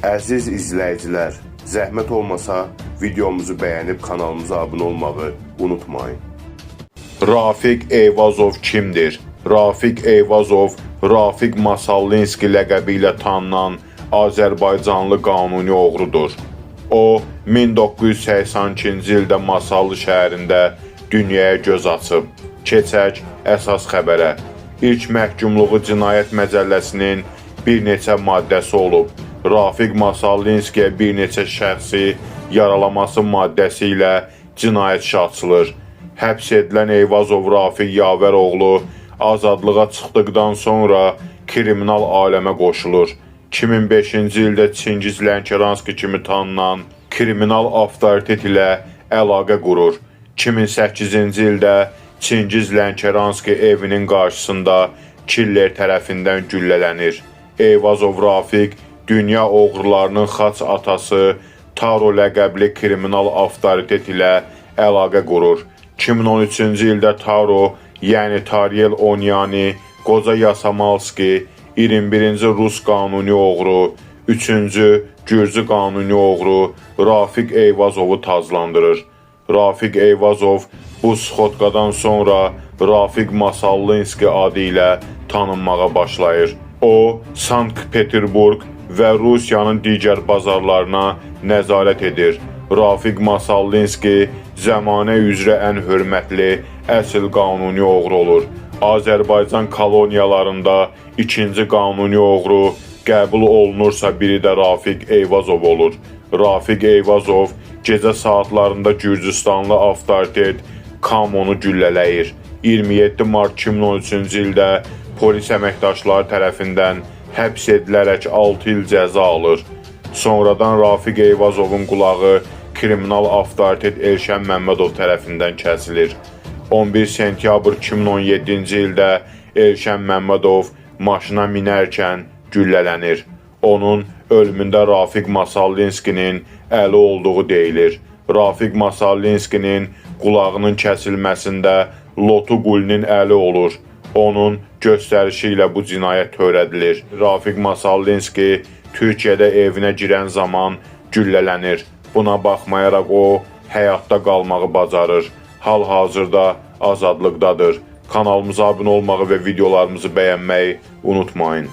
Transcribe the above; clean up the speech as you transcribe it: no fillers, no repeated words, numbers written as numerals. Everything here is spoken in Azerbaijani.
Əziz izləyicilər, zəhmət olmasa videomuzu bəyənib kanalımıza abunə olmağı unutmayın. Rafiq Eyvazov kimdir? Rafiq Eyvazov, Rafiq Masallinski ləqəbi ilə tanınan Azərbaycanlı qanuni oğrudur. O, 1982-ci ildə Masallı şəhərində dünyaya göz açıb. Keçək əsas xəbərə. İlk məhkumluğu cinayət məcəlləsinin bir neçə maddəsi olub. Rafiq Masallinskiyə bir neçə şəxsi yaralaması maddəsi ilə cinayət işi açılır. Həbs edilən Eyvazov Rafiq Yavəroğlu azadlığa çıxdıqdan sonra kriminal aləmə qoşulur. 2005-ci ildə Çingiz Lənkəranski kimi tanınan kriminal avtoritet ilə əlaqə qurur. 2008-ci ildə Çingiz Lənkəranski evinin qarşısında killer tərəfindən güllələnir. Eyvazov Rafiq dünya oğrularının xaç atası Taro ləqəbli kriminal avtoritet ilə əlaqə qurur. 2013-cü ildə Taro, yəni Taryel Onyani, Qoca Yasamalski, 21-ci Rus qanuni oğru, 3-cü Gürcü qanuni oğru Rafiq Eyvazovu tazlandırır. Rafiq Eyvazov bu sxotqadan sonra Rafiq Masallinski adı ilə tanınmağa başlayır. O, Sankt-Peterburg və Rusiyanın digər bazarlarına nəzarət edir. Rafiq Masallinski zəmanə üzrə ən hörmətli əsl qanuni oğru olur. Azərbaycan koloniyalarında ikinci qanuni oğru qəbul olunursa biri də Rafiq Eyvazov olur. Rafiq Eyvazov gecə saatlarında Gürcüstanlı avtoritet Kamonu güllələyir. 27 mart 2013-cü ildə polis əməkdaşları tərəfindən həbs edilərək 6 il cəza alır. Sonradan Rafiq Eyvazovun qulağı kriminal avtoritet Elşən Məmmədov tərəfindən kəsilir. 11 sentyabr 2017-ci ildə Elşən Məmmədov maşına minərkən güllələnir. Onun ölümündə Rafiq Masallinskinin əli olduğu deyilir. Rafiq Masallinskinin qulağının kəsilməsində Lotu Qulinin əli olur. Onun göstərişi ilə bu cinayət törədilir. Rafiq Masallinski Türkiyədə evinə girən zaman güllələnir. Buna baxmayaraq o, həyatda qalmağı bacarır. Hal-hazırda azadlıqdadır. Kanalımıza abunə olmağı və videolarımızı bəyənməyi unutmayın.